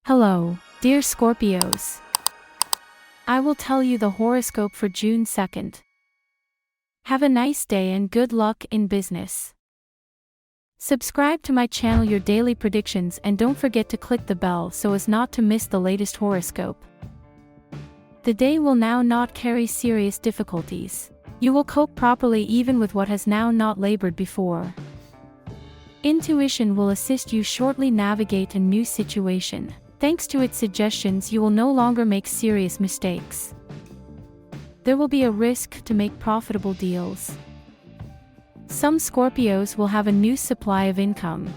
Hello, dear Scorpios. I will tell you the horoscope for June 2nd. Have a nice day and good luck in business. Subscribe to my channel your daily predictions and don't forget to click the bell so as not to miss the latest horoscope. The day will now not carry serious difficulties. You will cope properly even with what has now not labored before. Intuition will assist you shortly navigate a new situation. Thanks to its suggestions, you will no longer make serious mistakes. There will be a risk to make profitable deals. Some Scorpios will have a new supply of income.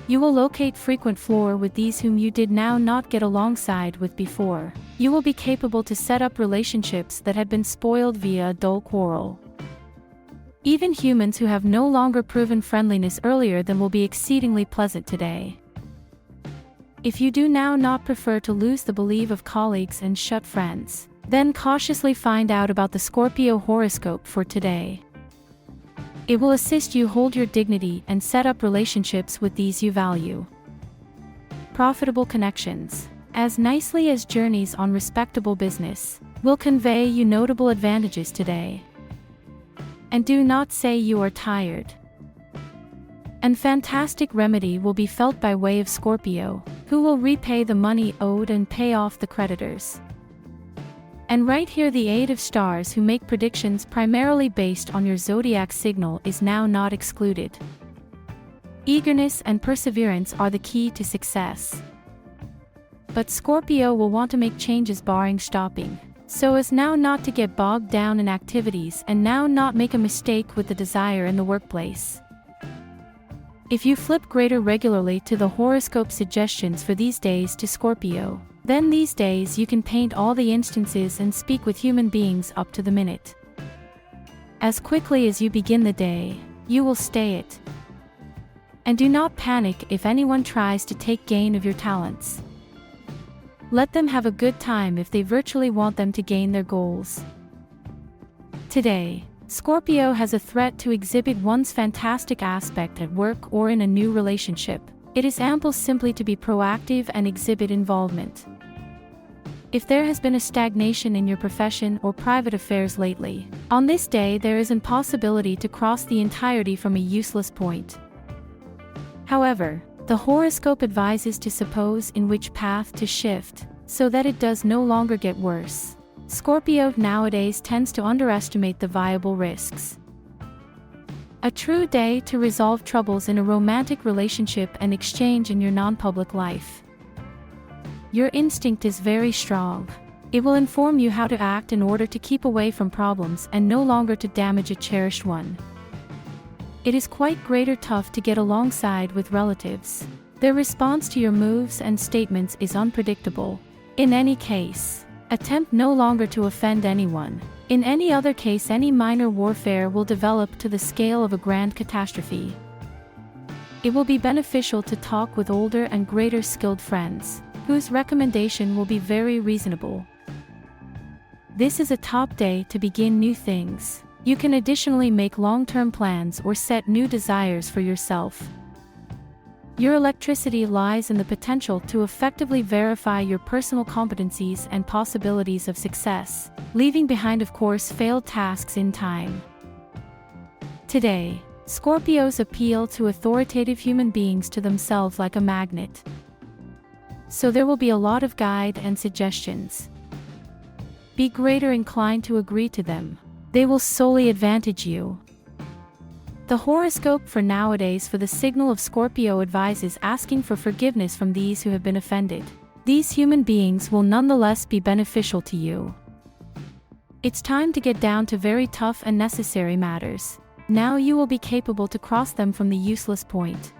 You will locate frequent floor with these whom you did now not get alongside with before. You will be capable to set up relationships that had been spoiled via a dull quarrel. Even humans who have no longer proven friendliness earlier than will be exceedingly pleasant today. If you do now not prefer to lose the belief of colleagues and shut friends, then cautiously find out about the Scorpio horoscope for today. It will assist you hold your dignity and set up relationships with these you value. Profitable connections, as nicely as journeys on respectable business, will convey you notable advantages today. And do not say you are tired. An fantastic remedy will be felt by way of Scorpio, who will repay the money owed and pay off the creditors. And right here the aid of stars who make predictions primarily based on your zodiac signal is now not excluded. Eagerness and perseverance are the key to success. But Scorpio will want to make changes barring stopping, so as now not to get bogged down in activities and now not make a mistake with the desire in the workplace. If you flip greater regularly to the horoscope suggestions for these days to Scorpio, then these days you can paint all the instances and speak with human beings up to the minute. As quickly as you begin the day, you will stay it. And do not panic if anyone tries to take gain of your talents. Let them have a good time if they virtually want them to gain their goals. Today, Scorpio has a threat to exhibit one's fantastic aspect at work or in a new relationship. It is ample simply to be proactive and exhibit involvement. If there has been a stagnation in your profession or private affairs lately, on this day there is an possibility to cross the entirety from a useless point. However, the horoscope advises to suppose in which path to shift, so that it does no longer get worse. Scorpio nowadays tends to underestimate the viable risks. A true day to resolve troubles in a romantic relationship and exchange in your non-public life. Your instinct is very strong. It will inform you how to act in order to keep away from problems and no longer to damage a cherished one. It is quite greater tough to get alongside with relatives. Their response to your moves and statements is unpredictable. In any case, attempt no longer to offend anyone. In any other case, any minor warfare will develop to the scale of a grand catastrophe. It will be beneficial to talk with older and greater skilled friends, whose recommendation will be very reasonable. This is a top day to begin new things. You can additionally make long-term plans or set new desires for yourself. Your electricity lies in the potential to effectively verify your personal competencies and possibilities of success, leaving behind of course failed tasks in time. Today, Scorpios appeal to authoritative human beings to themselves like a magnet. So there will be a lot of guide and suggestions. Be greater inclined to agree to them. They will solely advantage you. The horoscope for nowadays for the signal of Scorpio advises asking for forgiveness from these who have been offended. These human beings will nonetheless be beneficial to you. It's time to get down to very tough and necessary matters. Now you will be capable to cross them from the useless point.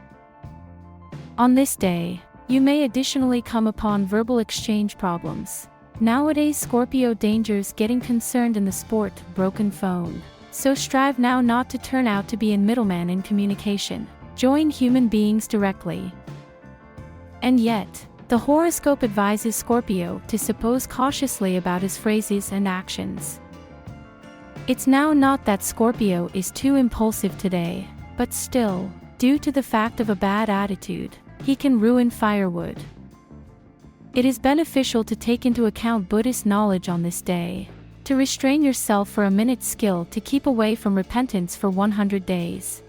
On this day, you may additionally come upon verbal exchange problems. Nowadays Scorpio dangers getting concerned in the sport, broken phone. So strive now not to turn out to be a middleman in communication. Join human beings directly. And yet, the horoscope advises Scorpio to suppose cautiously about his phrases and actions. It's now not that Scorpio is too impulsive today, but still, due to the fact of a bad attitude, he can ruin firewood. It is beneficial to take into account Buddhist knowledge on this day. To restrain yourself for a minute's skill to keep away from repentance for 100 days.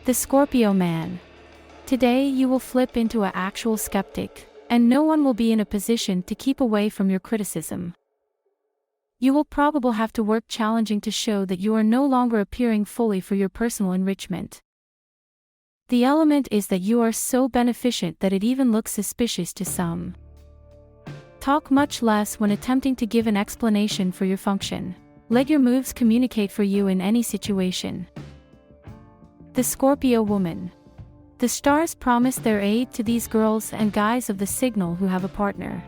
The Scorpio man. Today you will flip into an actual skeptic, and no one will be in a position to keep away from your criticism. You will probably have to work challenging to show that you are no longer appearing fully for your personal enrichment. The element is that you are so beneficent that it even looks suspicious to some. Talk much less when attempting to give an explanation for your function. Let your moves communicate for you in any situation. The Scorpio woman. The stars promise their aid to these girls and guys of the signal who have a partner.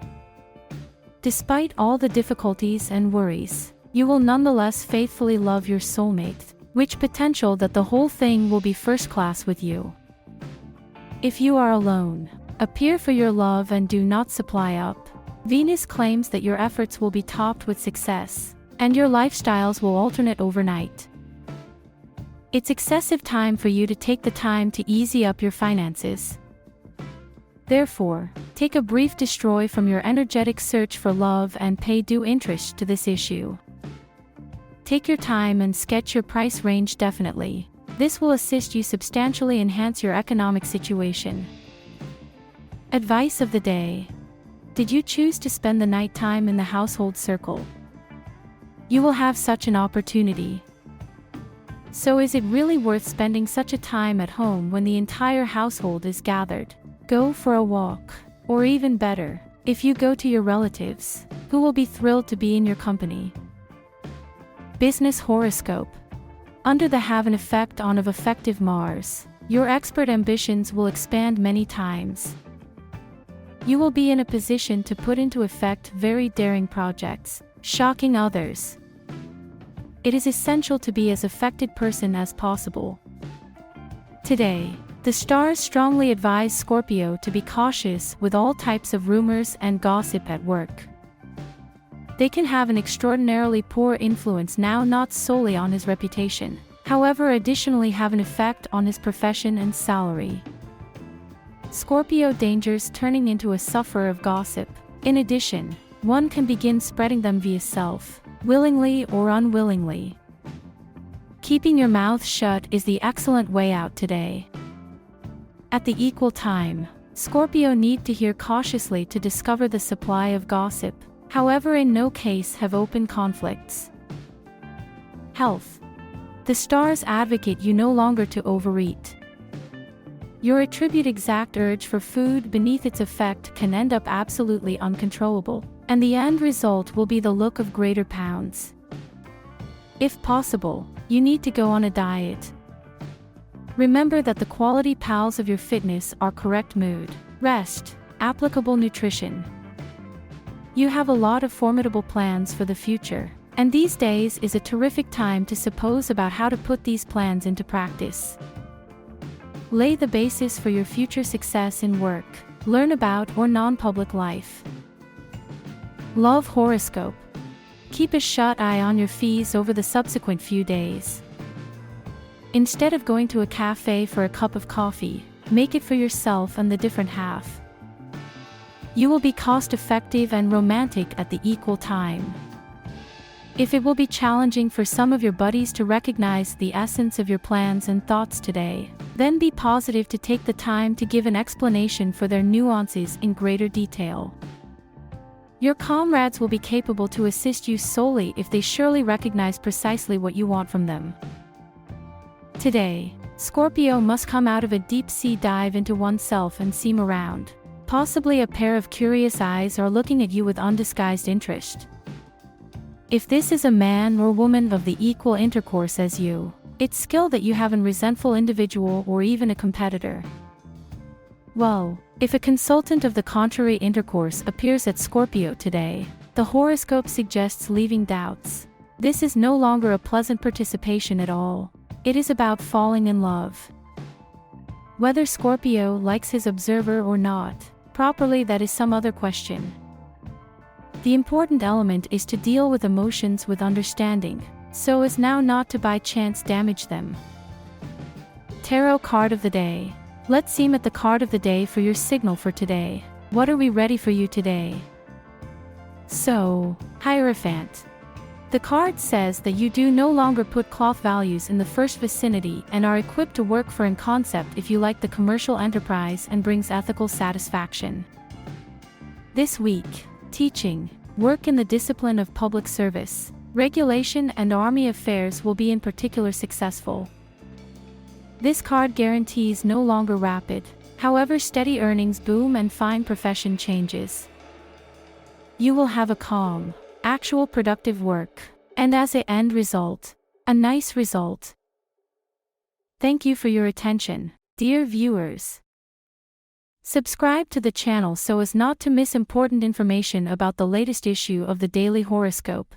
Despite all the difficulties and worries, you will nonetheless faithfully love your soulmate, which potential that the whole thing will be first class with you. If you are alone, appear for your love and do not supply up. Venus claims that your efforts will be topped with success, and your lifestyles will alternate overnight. It's excessive time for you to take the time to easy up your finances. Therefore, take a brief destroy from your energetic search for love and pay due interest to this issue. Take your time and sketch your price range definitely. This will assist you substantially enhance your economic situation. Advice of the day. Did you choose to spend the night time in the household circle? You will have such an opportunity. So is it really worth spending such a time at home when the entire household is gathered? Go for a walk, or even better, if you go to your relatives, who will be thrilled to be in your company. Business horoscope. Under the have an effect on of effective Mars, your expert ambitions will expand many times. You will be in a position to put into effect very daring projects, shocking others. It is essential to be as affected person as possible. Today, the stars strongly advise Scorpio to be cautious with all types of rumors and gossip at work. They can have an extraordinarily poor influence now not solely on his reputation, however additionally have an effect on his profession and salary. Scorpio dangers turning into a sufferer of gossip. In addition, one can begin spreading them via self, willingly or unwillingly. Keeping your mouth shut is the excellent way out today. At the equal time, Scorpio need to hear cautiously to discover the supply of gossip, however in no case have open conflicts. Health. The stars advocate you no longer to overeat. Your attribute exact urge for food beneath its effect can end up absolutely uncontrollable, and the end result will be the look of greater pounds. If possible, you need to go on a diet. Remember that the quality pals of your fitness are correct mood, rest, applicable nutrition. You have a lot of formidable plans for the future, and these days is a terrific time to suppose about how to put these plans into practice. Lay the basis for your future success in work, learn about or non-public life. Love horoscope. Keep a shut eye on your fees over the subsequent few days. Instead of going to a cafe for a cup of coffee, make it for yourself and the different half. You will be cost-effective and romantic at the equal time. If it will be challenging for some of your buddies to recognize the essence of your plans and thoughts today, then be positive to take the time to give an explanation for their nuances in greater detail. Your comrades will be capable to assist you solely if they surely recognize precisely what you want from them. Today, Scorpio must come out of a deep-sea dive into oneself and seem around. Possibly a pair of curious eyes are looking at you with undisguised interest. If this is a man or woman of the equal intercourse as you, it's skill that you have in resentful individual or even a competitor. Well, if a consultant of the contrary intercourse appears at Scorpio today, the horoscope suggests leaving doubts. This is no longer a pleasant participation at all. It is about falling in love. Whether Scorpio likes his observer or not, properly that is some other question. The important element is to deal with emotions with understanding, so as now not to by chance damage them. Tarot card of the day. Let's aim at the card of the day for your signal for today. What are we ready for you today? So, Hierophant. The card says that you do no longer put cloth values in the first vicinity and are equipped to work for in concept if you like the commercial enterprise and brings ethical satisfaction. This week, teaching, work in the discipline of public service, regulation and army affairs will be in particular successful. This card guarantees no longer rapid, however steady earnings boom and fine profession changes. You will have a calm, actual productive work, and as an end result, a nice result. Thank you for your attention, dear viewers. Subscribe to the channel so as not to miss important information about the latest issue of the Daily Horoscope.